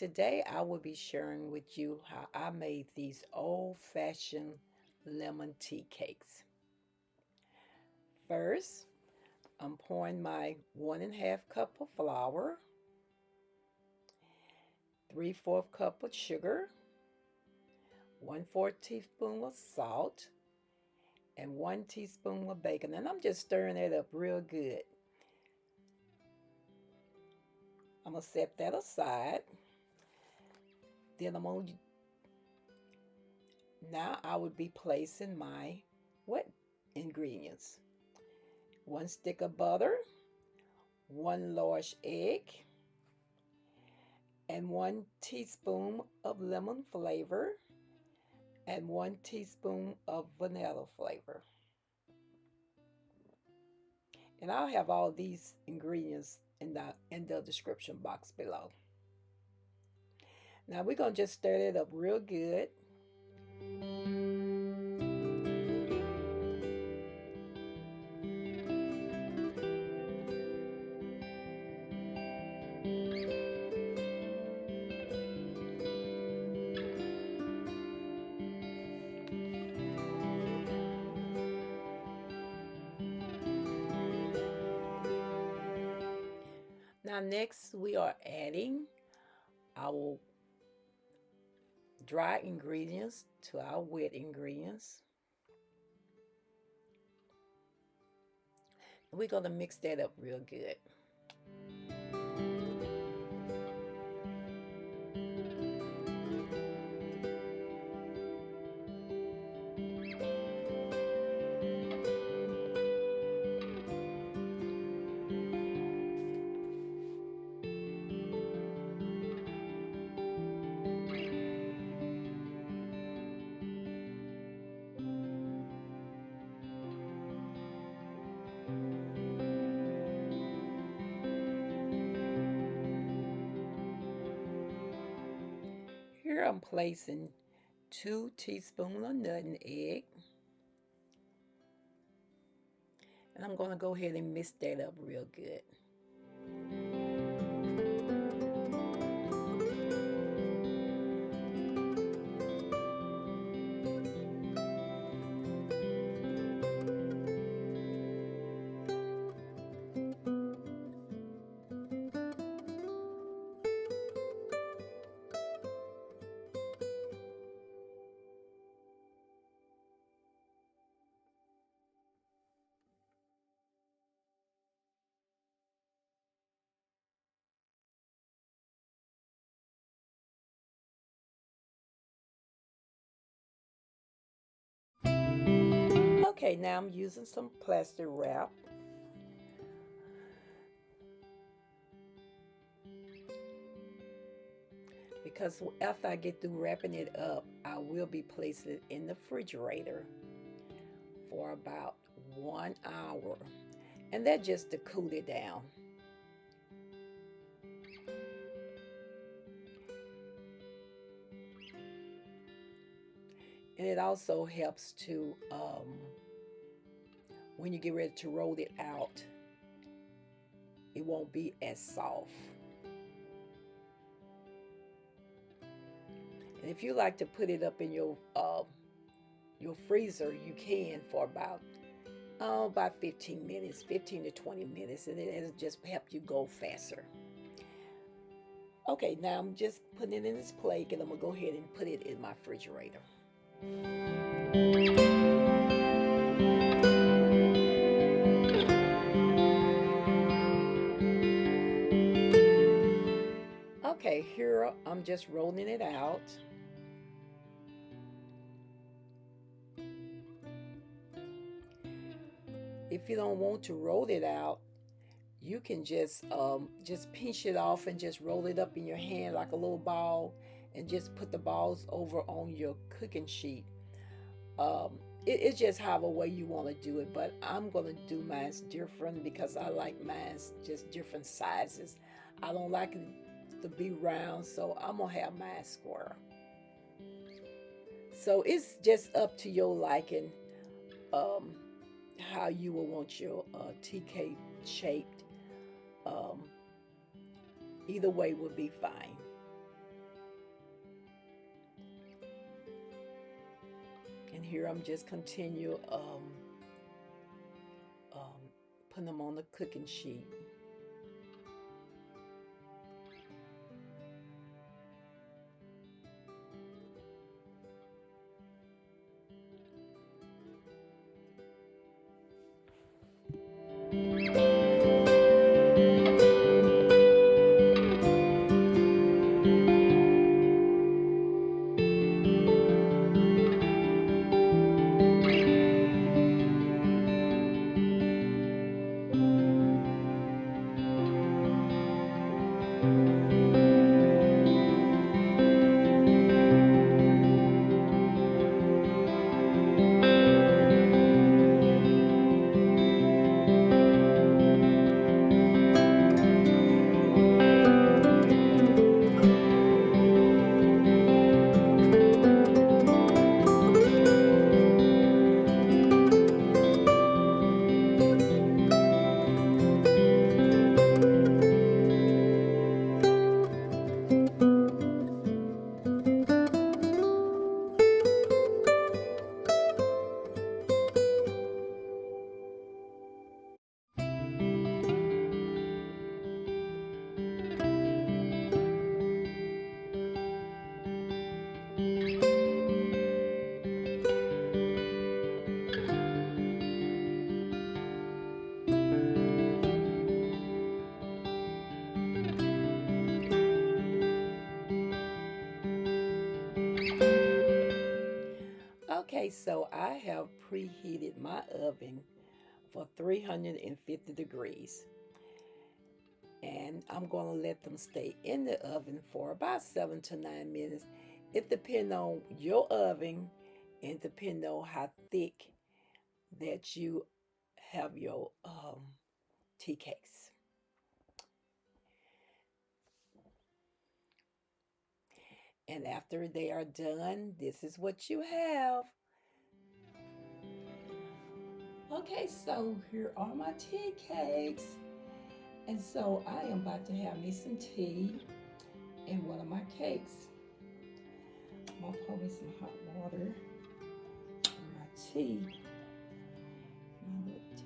Today I will be sharing with you how I made these old-fashioned lemon tea cakes. First, I'm pouring my 1.5 cup of flour, 3/4 cup of sugar, 1/4 teaspoon of salt, and 1 teaspoon of bacon. And I'm just stirring it up real good. I'm gonna set that aside. Then now I would be placing my wet ingredients. 1 stick of butter, 1 large egg, and 1 teaspoon of lemon flavor, and 1 teaspoon of vanilla flavor. And I'll have all these ingredients in the description box below. Now we're gonna just stir it up real good. Now next we are adding our dry ingredients to our wet ingredients. We're gonna mix that up real good. Here I'm placing 2 teaspoons of nutmeg, and I'm going to go ahead and mix that up real good. Okay, now I'm using some plastic wrap. Because after I get through wrapping it up, I will be placing it in the refrigerator for about 1 hour. And that's just to cool it down. And it also helps to, when you get ready to roll it out, it won't be as soft. And if you like to put it up in your freezer, you can for about 15 minutes, 15 to 20 minutes, and it'll just help you go faster. Okay, now I'm just putting it in this plate, and I'm gonna go ahead and put it in my refrigerator. Okay, here I'm just rolling it out. If you don't want to roll it out, you can just pinch it off and just roll it up in your hand like a little ball, and just put the balls over on your cooking sheet. It's just however way you want to do it, but I'm gonna do mine different because I like mine just different sizes. I don't like it to be round, so I'm gonna have mine square. So it's just up to your liking, um, how you will want your tea cake shaped. Um, Either way would be fine. here I'm just continue putting them on the cooking sheet. Okay, so I have preheated my oven for 350 degrees. And I'm going to let them stay in the oven for about 7 to 9 minutes. It depends on your oven and depends on how thick that you have your tea cakes. And after they are done, this is what you have. Okay, so here are my tea cakes. And so I am about to have me some tea in one of my cakes. I'm gonna pour me some hot water in my tea. My little tea.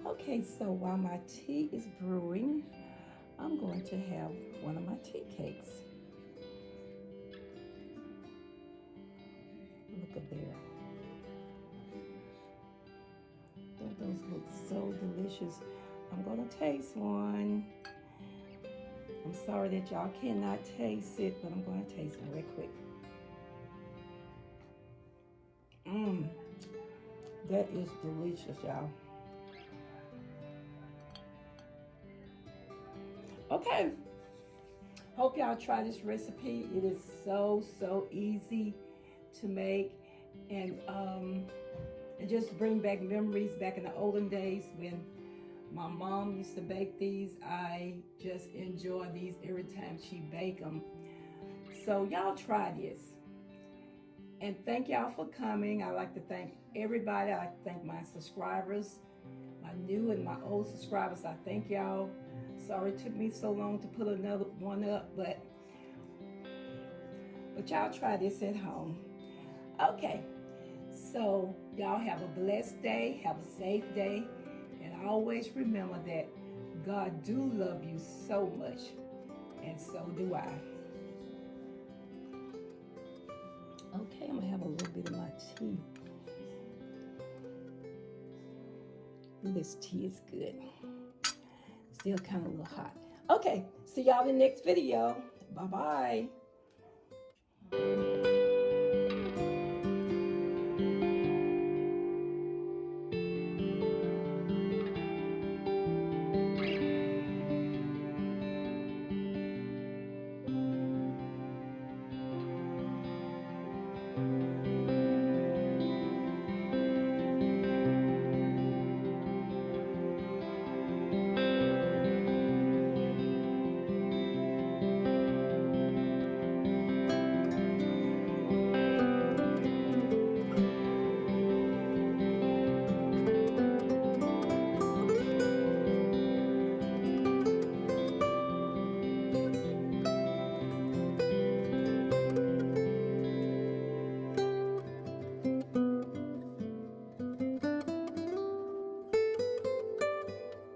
Okay, so while my tea is brewing, I'm going to have one of my tea cakes. Look at there. Don't those look so delicious? I'm gonna taste one. I'm sorry that y'all cannot taste it, but I'm gonna taste it real quick. That is delicious, y'all. Okay, hope y'all try this recipe. It is so easy to make, and it just bring back memories back in the olden days when my mom used to bake these. I just enjoy these every time she bake them. So y'all try this. And thank y'all for coming. I like to thank everybody. I like to thank my subscribers, my new and my old subscribers. I thank y'all. Sorry it took me so long to put another one up, but y'all try this at home. Okay, so y'all have a blessed day, have a safe day, and always remember that God do love you so much, and so do I. Okay, I'm gonna have a little bit of my tea. This tea is good. Still kind of a little hot. Okay, see y'all in the next video. Bye-bye.